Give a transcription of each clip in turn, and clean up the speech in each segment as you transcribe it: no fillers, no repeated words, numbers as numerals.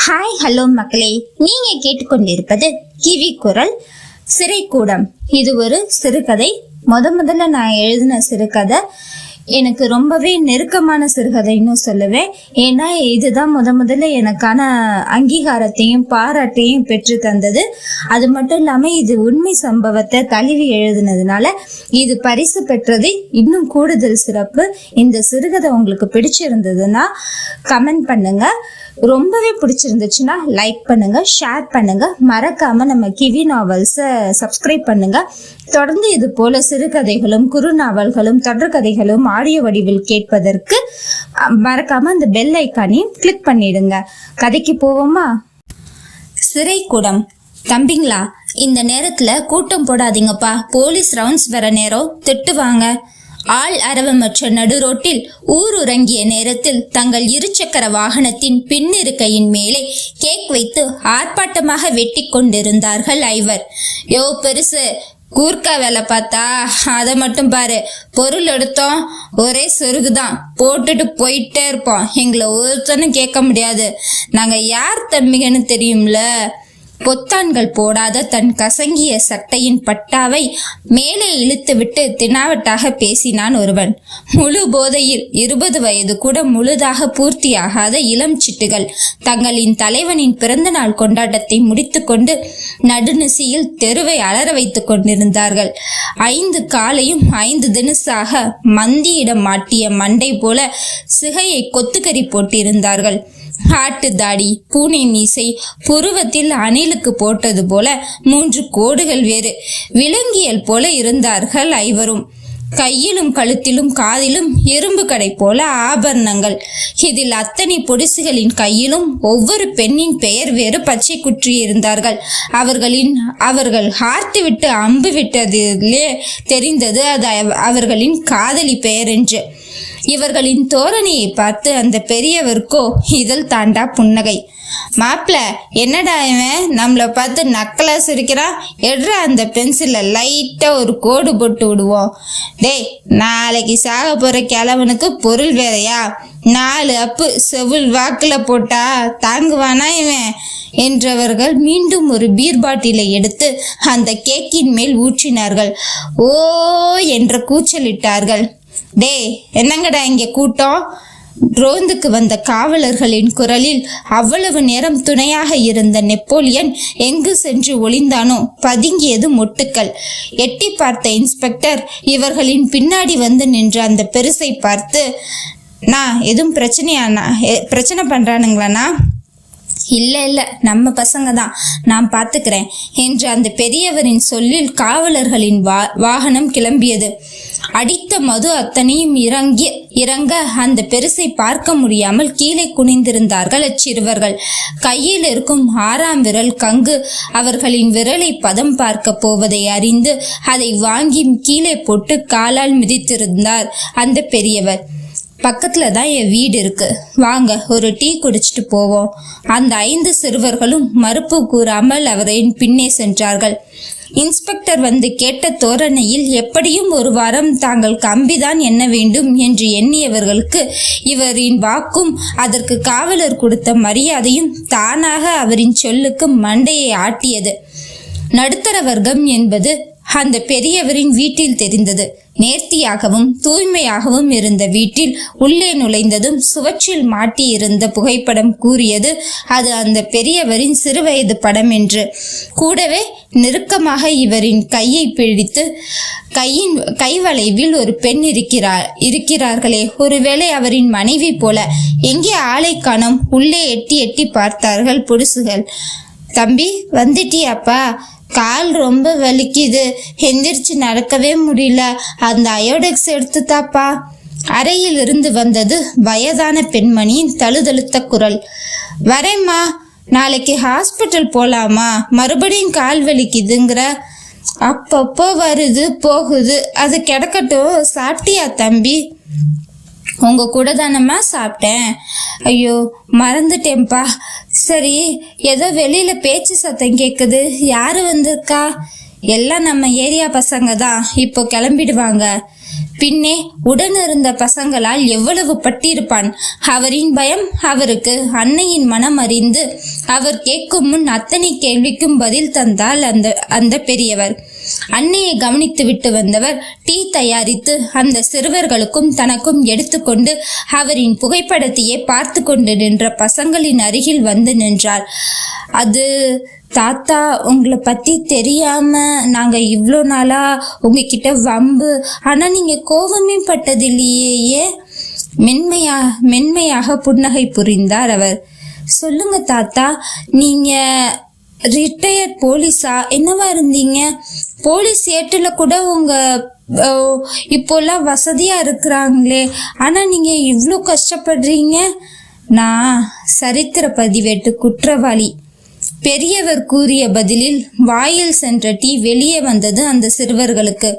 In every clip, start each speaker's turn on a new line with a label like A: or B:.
A: Hi hello மக்களே, நீங்க கேட்டுக்கொண்டிருப்பது கிவி குரல் சிறைக்கூடம். இது ஒரு சிறுகதை. முதல்ல நான் எழுதின சிறுகதை. எனக்கு ரொம்பவே நெருக்கமான சிறுகதைன்னு சொல்லுவேன். ஏன்னா இதுதான் முதல்ல எனக்கான அங்கீகாரத்தையும் பாராட்டையும் பெற்று தந்தது. அது மட்டும் இல்லாம இது உண்மை சம்பவத்தை தழுவி எழுதினதுனால இது பரிசு பெற்றது இன்னும் கூடுதல் சிறப்பு. இந்த சிறுகதை உங்களுக்கு பிடிச்சிருந்ததுன்னா கமெண்ட் பண்ணுங்க. ரொம்பவே பிடிச்சிருந்துச்சுன்னா லைக் பண்ணுங்க, ஷேர் பண்ணுங்க. மறக்காம நம்ம கிவி நாவல்ஸை சப்ஸ்கிரைப் பண்ணுங்க. தொடர்ந்து இது போல சிறுகதைகளும் குறு நாவல்களும் தொடர்கதைகளும் ஆடியோ வடிவில் கேட்பதற்கு மறக்காம அந்த பெல் ஐக்கானையும் கிளிக் பண்ணிடுங்க. கதைக்கு போவோமா? சிறைக்கூடம். தம்பிங்களா, இந்த நேரத்துல கூட்டம் போடாதீங்கப்பா. போலீஸ் ரவுண்ட்ஸ் வர நேரம், திட்டுவாங்க. ஆள் அரவமற்ற நடுரோட்டில் ஊருறங்கிய நேரத்தில் தங்கள் இருசக்கர வாகனத்தின் பின்னிருக்கையின் மேலே கேக் வைத்து ஆர்ப்பாட்டமாக வெட்டி கொண்டிருந்தார்கள் ஐவர். யோ பெருசு, கூர்க்கா வேலை பார்த்தா அதை மட்டும் பாரு. பொருள் எடுத்தோம், ஒரே சொருகுதான், போட்டுட்டு போயிட்டே இருப்போம். எங்களை ஒருத்தனும் கேட்க முடியாது. நாங்க யார் தம்பிகன்னு தெரியும்ல. பொத்தான்கள் போடாத தன் கசங்கிய சட்டையின் பட்டாவை மேலே இழுத்துவிட்டு தினாவட்டாக பேசினான் ஒருவன். முழு போதையில் 20 வயது கூட முழுதாக பூர்த்தியாகாத இளம் சிட்டுகள் தங்களின் தலைவனின் பிறந்த நாள் கொண்டாட்டத்தை முடித்துக்கொண்டு நடுநிசியில் தெருவை அலற வைத்துக் கொண்டிருந்தார்கள். 5 காலையும் 5 தினசாக மந்தியிடம் மாட்டிய மண்டை போல சிகையை கொத்துக்கறி போட்டிருந்தார்கள். ஆட்டு தாடி, பூனை மீசை, புருவத்தில் அணிலுக்கு போட்டது போல 3 கோடுகள் வேறு விலங்கியல் போல இருந்தார்கள் ஐவரும். கையிலும் கழுத்திலும் காதிலும் இரும்பு கடை போல ஆபரணங்கள். இதில் அத்தனை பொடிசுகளின் கையிலும் ஒவ்வொரு பெண்ணின் பெயர் வேறு பச்சை குற்றி இருந்தார்கள். அவர்கள் ஹார்த்து விட்டு அம்பு விட்டதிலே தெரிந்தது அது அவர்களின் காதலி பெயர் என்று. இவர்களின் தோரணையை பார்த்து அந்த பெரியவருக்கோ இதழ் தாண்டா புன்னகை. மாப்பிள்ள, என்னடா இவன் நம்மளை பார்த்து நக்கலா சிரிக்கிறான்? எடுறா அந்த பென்சில லைட்டா ஒரு கோடு போட்டு விடுவோம். டேய், நாளைக்கு சாக போற கிழவனுக்கு பொருள் வேறையா? 4 அப்பு செவில் வாக்குல போட்டா தாங்குவானா இவன் என்றவர்கள் மீண்டும் ஒரு பீர் பாட்டிலை எடுத்து அந்த கேக்கின் மேல் ஊற்றினார்கள். ஓ என்ற கூச்சலிட்டார்கள். டே, என்னங்கடா இங்க கூட்டம்? ரோந்துக்கு வந்த காவலர்களின் குரலில் அவ்வளவு நேரம் துணையாக இருந்த நெப்போலியன் எங்கு சென்று ஒளிந்தானோ பதுங்கியது மொட்டுக்கள். எட்டி பார்த்த இன்ஸ்பெக்டர் இவர்களின் பின்னாடி வந்து நின்ற அந்த பெருசை பார்த்து, நான் எதுவும் பிரச்சனை பண்றானுங்களாண்ணா? இல்ல, நம்ம பசங்க தான், நான் பார்த்துக்கிறேன் என்று அந்த பெரியவரின் சொல்லில் காவலர்களின் வாகனம் கிளம்பியது. அடித்த மது அத்தனையும் இறங்க அந்த பெருசை பார்க்க முடியாமல் கீழே குனிந்திருந்தார்கள் அச்சிறுவர்கள். கையில் இருக்கும் 6ஆம் விரல் கங்கு அவர்களின் விரலை பதம் பார்க்க போவதை அறிந்து அதை வாங்கி கீழே போட்டு காலால் மிதித்திருந்தார் அந்த பெரியவர். பக்கத்துல தான் என் வீடு இருக்கு, வாங்க ஒரு டீ குடிச்சிட்டு போவோம். அந்த 5 சிறுவர்களும் மறுப்பு கூறாமல் அவரின் பின்னே சென்றார்கள். இன்ஸ்பெக்டர் வந்து கேட்ட தோரணையில் எப்படியும் ஒரு வாரம் தாங்கள் கம்பிதான் எண்ண வேண்டும் என்று எண்ணியவர்களுக்கு இவரின் வாக்கும் அதற்கு காவலர் கொடுத்த மரியாதையும் தானாக அவரின் சொல்லுக்கு மண்டையை ஆட்டியது. நடுத்தர வர்க்கம் என்பது அந்த பெரியவரின் வீட்டில் தெரிந்தது. நேர்த்தியாகவும் தூய்மையாகவும் இருந்த வீட்டில் உள்ளே நுழைந்ததும் சுவற்றில் மாட்டி இருந்த புகைப்படம் கூறியது அது அந்த பெரியவரின் சிறுவயது படம் என்று. கூடவே நெருக்கமாக இவரின் கையை பிடித்து கைவளைவில் ஒரு பெண் இருக்கிறார்களே, ஒருவேளை அவரின் மனைவி போல. எங்கே ஆளை காணோம்? உள்ளே எட்டி பார்த்தார்கள் பொடுசுகள். தம்பி, வந்துட்டியாப்பா? கால் ரொம்ப வலிக்குது, எந்திரிச்சு நடக்கவே முடியல, அந்த அயோடெக்ஸ் எடுத்துதாப்பா. அறையில் இருந்து வந்தது வயதான பெண்மணியின் தழுதழுத்த குரல். வரேம்மா, நாளைக்கு ஹாஸ்பிட்டல் போலாமா? மறுபடியும் கால் வலிக்குதுங்கிற? அப்பப்போ வருது போகுது, அது கிடக்கட்டும். சாப்பிட்டியா தம்பி? உங்க கூட தானம்மா சாப்பிட்டேன். ஐயோ, மறந்துட்டேன்ப்பா. சரி, ஏதோ வெளியில பேச்சு சத்தம் கேக்குது, யாரு வந்திருக்கா? எல்லாம் நம்ம ஏரியா பசங்க தான், இப்போ கிளம்பிடுவாங்க. பின்னே உடனிருந்த பசங்களால் எவ்வளவு பட்டிருப்பான். அவரின் பயம் அவருக்கு அன்னையின் மனம் அறிந்து அவர் கேட்கும் முன் அத்தனை கேள்விக்கும் பதில் தந்தால் அந்த பெரியவர். அன்னையை கவனித்து விட்டு வந்தவர் டீ தயாரித்து அந்த சிறுவர்களுக்கும் தனக்கும் எடுத்துக்கொண்டு அவரின் புகைப்படத்தையே பார்த்து கொண்டு நின்ற பசங்களின் அருகில் வந்து நின்றார். அது தாத்தா, உங்களை பத்தி தெரியாம நாங்க இவ்வளோ நாளா உங்ககிட்ட வம்பு, ஆனா நீங்க கோபமே பட்டதில்லையே. மென்மையாக புன்னகை புரிந்தார் அவர். சொல்லுங்க தாத்தா, நீங்க ரிட்டையர்ட் போலீஸா? என்னவா இருந்தீங்க? போலீஸ் ஏட்டுல கூட உங்க இப்போல்லாம் வசதியா இருக்கிறாங்களே, ஆனா நீங்க இவ்வளோ கஷ்டப்படுறீங்க. நான் சரித்திர பதிவேட்டு குற்றவாளி. பெரியவர் கூறிய பதிலில் வாயில் சென்ற டீ வெளியே வந்தது அந்த சிறுவர்களுக்கு.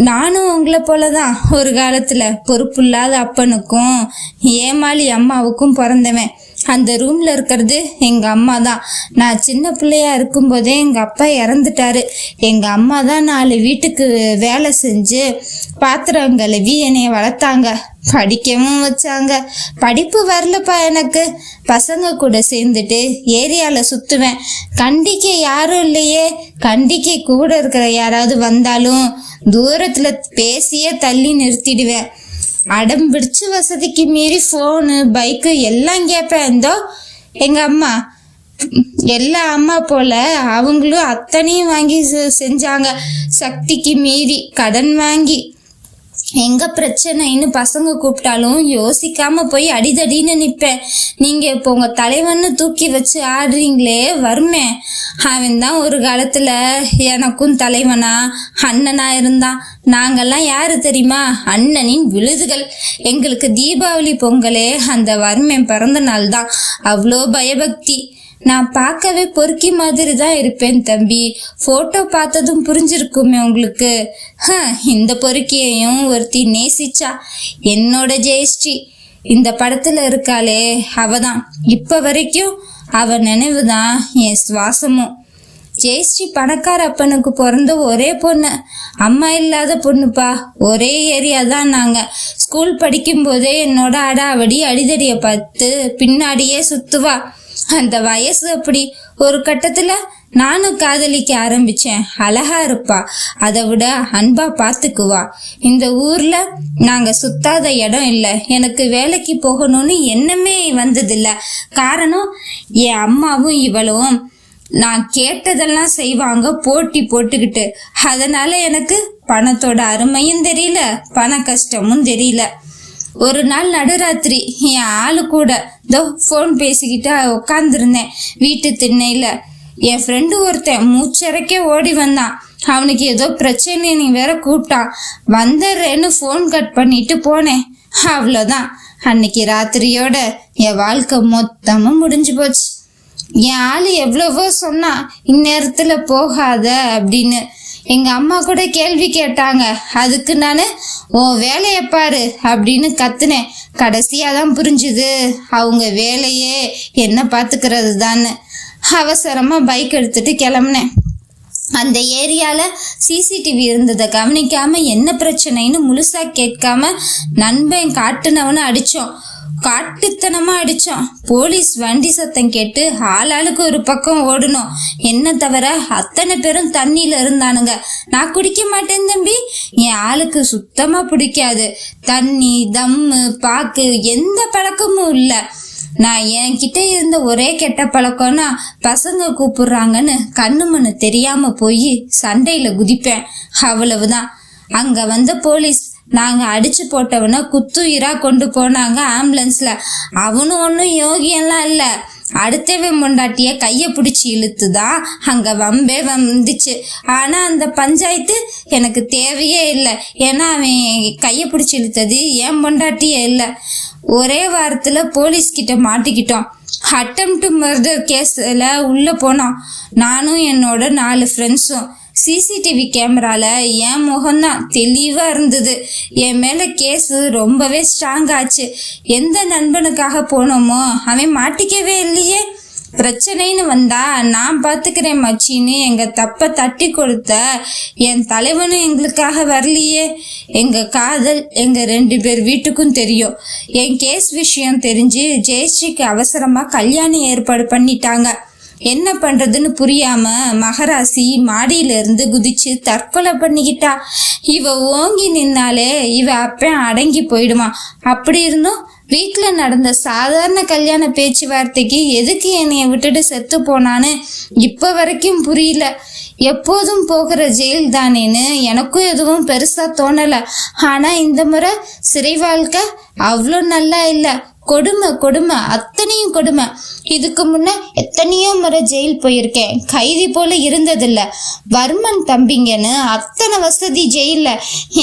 A: நானும் உங்களை போலதான் ஒரு காலத்துல பொறுப்பில்லாத அப்பனுக்கும் ஏமாளி அம்மாவுக்கும் பிறந்தவன். அந்த ரூம்ல இருக்கிறது எங்க அம்மா தான். நான் சின்ன பிள்ளையா இருக்கும்போதே எங்க அப்பா இறந்துட்டாரு. எங்க அம்மா தான் 4 வீட்டுக்கு வேலை செஞ்சு பாத்திரம் கழுவி என்னைய வளர்த்தாங்க, படிக்கவும் வச்சாங்க. படிப்பு வரலப்பா எனக்கு. பசங்க கூட சேர்ந்துட்டு ஏரியால சுத்துவேன். கண்டிக்க யாரும் இல்லையே. கண்டிக்க கூட இருக்கிற யாராவது வந்தாலும் தூரத்துல பேசியே தள்ளி நிறுத்திடுவேன். அடம் பிடிச்சு வசதிக்கு மீறி ஃபோனு பைக்கு எல்லாம் கேட்பேன். இந்தோ எங்க அம்மா எல்லா அம்மா போல அவங்களும் அத்தனையும் வாங்கி செஞ்சாங்க. சக்திக்கு மீறி கடன் வாங்கி. எங்க பிரச்சனைன்னு பசங்க கூப்பிட்டாலும் யோசிக்காம போய் அடிதடின்னு நிப்பேன். நீங்க இப்போ உங்க தலைவன்னு தூக்கி வச்சு ஆடுறீங்களே, வருமே. அவன் தான் ஒரு காலத்துல எனக்கும் தலைவனா அண்ணனா இருந்தான். நாங்கெல்லாம் யாரு தெரியுமா? அண்ணனின் விழுதுகள். எங்களுக்கு தீபாவளி பொங்கலே அந்த வறுமன் பிறந்த நாள் தான். அவ்வளோ பயபக்தி. நான் பார்க்கவே பொறுக்கி மாதிரி தான் இருப்பேன் தம்பி. போட்டோ பார்த்ததும் புரிஞ்சிருக்குமே உங்களுக்கு. இந்த பொறுக்கியையும் ஒருத்தி நேசிச்சா, என்னோட ஜெயஸ்ரீ. இந்த படத்துல இருக்காளே அவதான். இப்ப வரைக்கும் அவ நினைவுதான் என் சுவாசமும். ஜெயஸ்ரீ பணக்கார அப்பனுக்கு பிறந்த ஒரே பொண்ணு. அம்மா இல்லாத பொண்ணுப்பா. ஒரே ஏரியா தான் நாங்க. ஸ்கூல் படிக்கும் போதே என்னோட அடாவடி அடிதடியை பார்த்து பின்னாடியே சுத்துவா. அந்த வயசு அப்படி. ஒரு கட்டத்துல நானும் காதலிக்க ஆரம்பிச்சேன். அழகா இருப்பா, அதை விட அன்பா பாத்துக்குவா. இந்த ஊர்ல நாங்க சுத்தாத இடம் இல்லை. எனக்கு வேலைக்கு போகணும்னு எண்ணமே வந்ததில்ல. காரணம், என் அம்மாவும் இவளும் நான் கேட்டதெல்லாம் செய்வாங்க போட்டி போட்டுக்கிட்டு. அதனால எனக்கு பணத்தோட அருமையும் தெரியல, பண கஷ்டமும் தெரியல. ஒரு நாள் நடுராத்திரி என் ஆளு கூட ஃபோன் பேசிக்கிட்டு உக்காந்துருந்தேன் வீட்டு திண்ணையில. என் ஃப்ரெண்டு ஒருத்தன் மூச்சரைக்கே ஓடி வந்தான். அவனுக்கு ஏதோ பிரச்சனை நீ வேற கூப்பிட்டான். வந்துடுறேன்னு ஃபோன் கட் பண்ணிட்டு போனேன். அவ்வளோதான். அன்னைக்கு ராத்திரியோட என் வாழ்க்கை மொத்தமும் முடிஞ்சு போச்சு. என் ஆளு எவ்வளவோ சொன்னா, இந்நேரத்துல போகாத அப்படின்னு. எங்க அம்மா கூட கேள்வி கேட்டாங்க. அதுக்கு நானு உன் வேலைய பாரு அப்படின்னு கத்துனேன். கடைசியாதான் புரிஞ்சுது அவங்க வேலையே என்ன பாத்துக்கிறது தான்னு. அவசரமா பைக் எடுத்துட்டு கிளம்புனேன். அந்த ஏரியால சிசிடிவி இருந்ததை கவனிக்காம என்ன பிரச்சனைன்னு முழுசா கேட்காம நண்பன் காட்டுனவனு அடிச்சோம். காட்டுத்தனமா அடிச்சோம். போலீஸ் வண்டி சத்தம் கேட்டு ஆளாளுக்கு ஒரு பக்கம் ஓடணும். என்ன தவிர அத்தனை பேரும் தண்ணியில இருந்தானுங்க. நான் குடிக்க மாட்டேன் தம்பி. என் ஆளுக்கு சுத்தமா பிடிக்காது. தண்ணி, தம்மு, பாக்கு எந்த பழக்கமும் இல்ல. நான் என்கிட்ட இருந்த ஒரே கெட்ட பழக்கம்னா பசங்க கூப்பிடுறாங்கன்னு கண்ணு மண்ணு தெரியாம போய் சண்டையில குதிப்பேன். அவ்வளவுதான். அங்க வந்த போலீஸ் நாங்க அடிச்சு போட்டவன குத்துயிரா கொண்டு போனாங்க ஆம்புலன்ஸ்ல. அவனும் ஒன்னும் யோகியெல்லாம் இல்ல. அடுத்தவன் பொண்டாட்டிய கைய பிடிச்சி இழுத்துதான் அங்க வம்பே வந்துச்சு. ஆனா அந்த பஞ்சாயத்து எனக்கு தேவையே இல்லை. ஏன்னா அவன் கைய பிடிச்சி இழுத்தது என் பொண்டாட்டியே இல்லை. ஒரே வாரத்துல போலீஸ் கிட்ட மாட்டிக்கிட்டோம். அட்டெம்ப்ட் மர்டர் கேஸ்ல உள்ள போனோம். நானும் என்னோட 4 ஃப்ரெண்ட்ஸும். சிசிடிவி கேமரால என் முகம்தான் தெளிவா இருந்தது. என் மேல கேஸ் ரொம்பவே ஸ்ட்ராங் ஆச்சு. எந்த நண்பனுக்காக போனோமோ அவன் மாட்டிக்கவே இல்லையே. பிரச்சனைன்னு வந்தா நான் பாத்துக்கிறேன் மச்சின்னு எங்க தப்ப தட்டி கொடுத்த என் தலைவனும் எங்களுக்காக வரலையே. எங்க காதல் எங்க 2 பேர் வீட்டுக்கும் தெரியும். என் கேஸ் விஷயம் தெரிஞ்சு ஜெயஸ்ரீக்கு அவசரமா கல்யாணம் ஏற்பாடு பண்ணிட்டாங்க. என்ன பண்றதுன்னு புரியாம மகராசி மாடியில இருந்து குதிச்சு தற்கொலை பண்ணிக்கிட்டா. இவ ஓங்கி நின்னாலே இவ அப்ப அடங்கி போயிடுவான். அப்படி இருந்தும் வீட்டுல நடந்த சாதாரண கல்யாண பேச்சுவார்த்தைக்கு எதுக்கு என்னைய விட்டுட்டு செத்து போனான்னு இப்ப வரைக்கும் புரியல. எப்போதும் போகிற ஜெயில் தானேன்னு எனக்கும் எதுவும் பெருசா தோணல. ஆனா இந்த முறை சிறை வாழ்க்கை அவ்வளோ நல்லா இல்ல. கொடுமை கொடுமை, அத்தனையும் கொடுமை. இதுக்கு முன்ன எத்தனையோ முறை ஜெயில் போயிருக்கேன், கைதி போல இருந்ததில்ல. வர்மன் தம்பிங்கன்னு அத்தனை வசதி ஜெயில.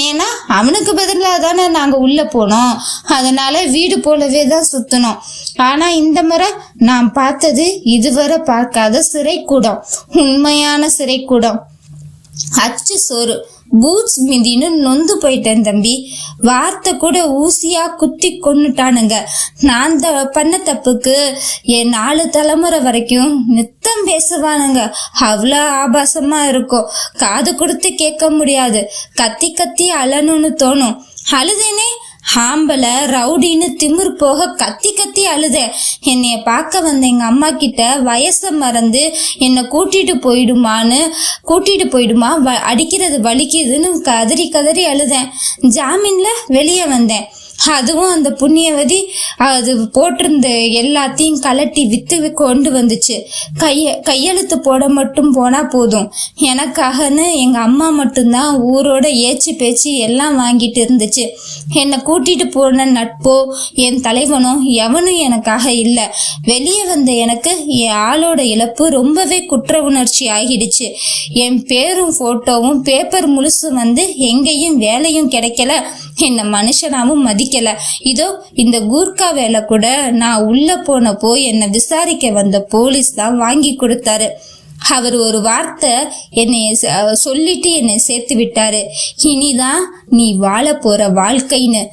A: ஏன்னா அவனுக்கு பதிலாக தானே நாங்க உள்ள போனோம், அதனால வீடு போலவே தான் சுத்தணும். ஆனா இந்த முறை நான் பார்த்தது இதுவரை பார்க்காத சிறைக்கூடம், உண்மையான சிறைக்கூடம். அச்சு சோறு, பூட்ஸ் மிதின்னு நொந்து போயிட்டேன் தம்பி. வார்த்தை கூட ஊசியா குத்தி கொன்னுட்டானுங்க. நான் பண்ண தப்புக்கு என் 4 தலைமுறை வரைக்கும் நித்தம் பேசுவானுங்க. அவ்வளோ ஆபாசமா இருக்கும், காது கொடுத்து கேட்க முடியாது. கத்தி கத்தி அழணும்னு தோணும். அழுதேனே, ஆம்பளை ரவுடின்னு திமிர் போக கத்தி கத்தி அழுதேன். என்னைய பார்க்க வந்த எங்க அம்மா கிட்ட வயசை மறந்து என்னை கூட்டிட்டு போயிடுமா அடிக்கிறது வலிக்குதுன்னு கதறி கதறி அழுதேன். ஜாமீன்ல வெளியே வந்தேன். அதுவும் அந்த புண்ணியவதி அது போட்டிருந்த எல்லாத்தையும் கலட்டி வித்து கொண்டு வந்துச்சு. கையெழுத்து போட மட்டும் போனா போதும். எனக்காகன்னு எங்க அம்மா மட்டும்தான் ஊரோட ஏச்சு பேச்சு எல்லாம் வாங்கிட்டு இருந்துச்சு. என்னை கூட்டிட்டு போன நட்போ என் தலைவனோ எவனும் எனக்காக இல்லை. வெளியே வந்த எனக்கு என் ஆளோட இழப்பு ரொம்பவே குற்ற உணர்ச்சி ஆகிடுச்சு. என் பேரும் போட்டோவும் பேப்பர் முழுசு வந்து எங்கேயும் வேலையும் கிடைக்கல, என்ன மனுஷனாவும் மதிக்கல. இதோ இந்த கூர்க்கா வேலை கூட நான் உள்ள போனப்போ என்னை விசாரிக்க வந்த போலீஸ் தான் வாங்கி கொடுத்தாரு. அவர் ஒரு வார்த்தை என்னை சொல்லிட்டு என்னை சேர்த்து விட்டாரு, இனிதான் நீ வாழ போற வாழ்க்கைன்னு.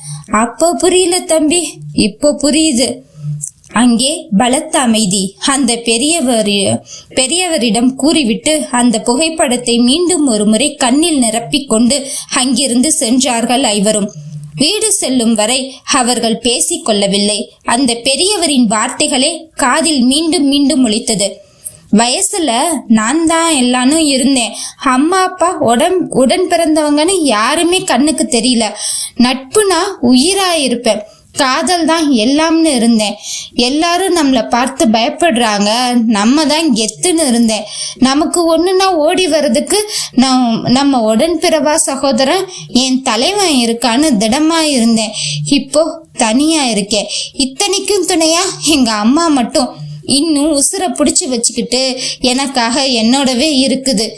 A: அப்போ புரியல தம்பி, இப்போ புரியுது. அங்கே பலத்த அமைதி. அந்த பெரியவரிடம் கூறிவிட்டு அந்த புகைப்படத்தை மீண்டும் ஒரு முறை கண்ணில் நிரப்பிக்கொண்டு அங்கிருந்து சென்றார்கள் ஐவரும். வீடு செல்லும் வரை அவர்கள் பேசிக் கொள்ளவில்லை. அந்த பெரியவரின் வார்த்தைகளே காதில் மீண்டும் மீண்டும் ஒலித்தது. வயசுல நான் தான் எல்லாரும் இருந்தேன். அம்மா அப்பா உடன் பிறந்தவங்கன்னு யாருமே கண்ணுக்கு தெரியல. நட்புனா உயிரா இருப்பேன், காதல் தான் எல்லாம்னு இருந்தேன். எல்லாரும் நம்மளை பார்த்து பயப்படுறாங்க, நம்ம தான் கெத்துன்னு இருந்தேன். நமக்கு ஒண்ணுன்னா ஓடி வர்றதுக்கு நம்ம உடன்பிறவா சகோதரன் என் தலைவன் இருக்கான்னு திடமா இருந்தேன். இப்போ தனியா இருக்கேன். இத்தனைக்கும் துணையா எங்க அம்மா மட்டும் இன்னும் உசுரை பிடிச்சி வச்சுக்கிட்டு எனக்காக என்னோடவே இருக்குது.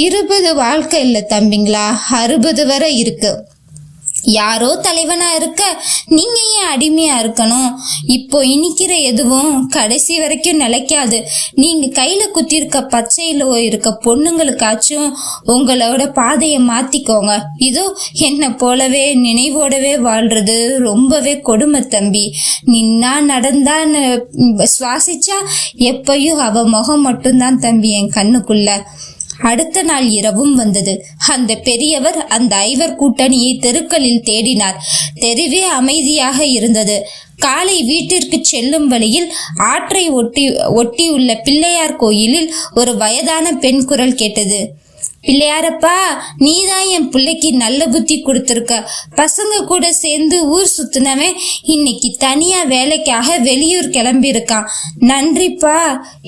A: 20 வாழ்க்கை இல்லை தம்பிங்களா, 60 வரை இருக்கு. யாரோ தலைவனா இருக்க நீங்க ஏன் அடிமையா இருக்கணும்? இப்போ இனிக்கிற எதுவும் கடைசி வரைக்கும் நிலைக்காது. நீங்க கையில குத்திருக்க பச்சையில இருக்க பொண்ணுங்களுக்காச்சும் உங்களோட பாதையை மாத்திக்கோங்க. இதோ என்ன போலவே நினைவோடவே வாழ்றது ரொம்பவே கொடுமை தம்பி. நின்னா நடந்தா சுவாசிச்சா எப்பயும் அவ முகம் மட்டும்தான் தம்பி என் கண்ணுக்குள்ள. அடுத்த நாள் இரவும் வந்தது. அந்த பெரியவர் அந்த ஐவர் கூட்டணியை தெருக்களில் தேடினார். தெருவே அமைதியாக இருந்தது. காலை வீட்டிற்கு செல்லும் வழியில் ஆற்றை ஒட்டியுள்ள பிள்ளையார் கோயிலில் ஒரு வயதான பெண் குரல் கேட்டது. பிள்ளையாரப்பா, நீதான் என் பிள்ளைக்கு நல்ல புத்தி கொடுத்துருக்க. பசங்க கூட சேர்ந்து ஊர் சுத்தினவன் இன்னைக்கு தனியா வேலைக்காக வெளியூர் கிளம்பி இருக்கான். நன்றிப்பா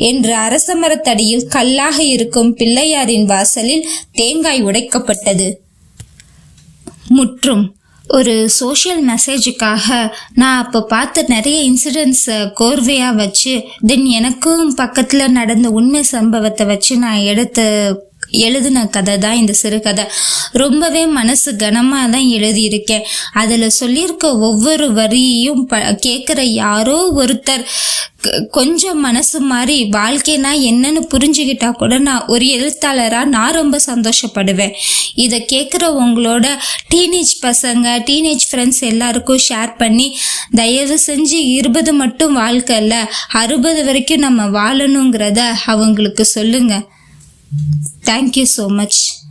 A: என்று அரச மரத்தடியில் கல்லாக இருக்கும் பிள்ளையாரின் வாசலில் தேங்காய் உடைக்கப்பட்டது. முற்றும். ஒரு சோஷியல் மெசேஜுக்காக நான் அப்போ பார்த்த நிறைய இன்சிடென்ட்ஸை கோர்வையாக வச்சு தென் எனக்கும் பக்கத்தில் நடந்த உண்மை சம்பவத்தை வச்சு நான் எடுத்த எழுதின கதை தான் இந்த சிறுகதை. ரொம்பவே மனசு கனமாக தான் எழுதியிருக்கேன். அதில் சொல்லியிருக்க ஒவ்வொரு வரியையும் கேட்குற யாரோ ஒருத்தர் கொஞ்சம் மனசு மாதிரி வாழ்க்கைனா என்னன்னு புரிஞ்சுக்கிட்டா கூட நான் ஒரு எழுத்தாளராக நான் ரொம்ப சந்தோஷப்படுவேன். இதை கேட்குற உங்களோட டீனேஜ் பசங்க, டீனேஜ் ஃப்ரெண்ட்ஸ் எல்லாருக்கும் ஷேர் பண்ணி தயவு செஞ்சு 20 மட்டும் வாழ்க்கை இல்லை, 60 வரைக்கும் நம்ம வாழணுங்கிறத அவங்களுக்கு சொல்லுங்க. Thank you so much.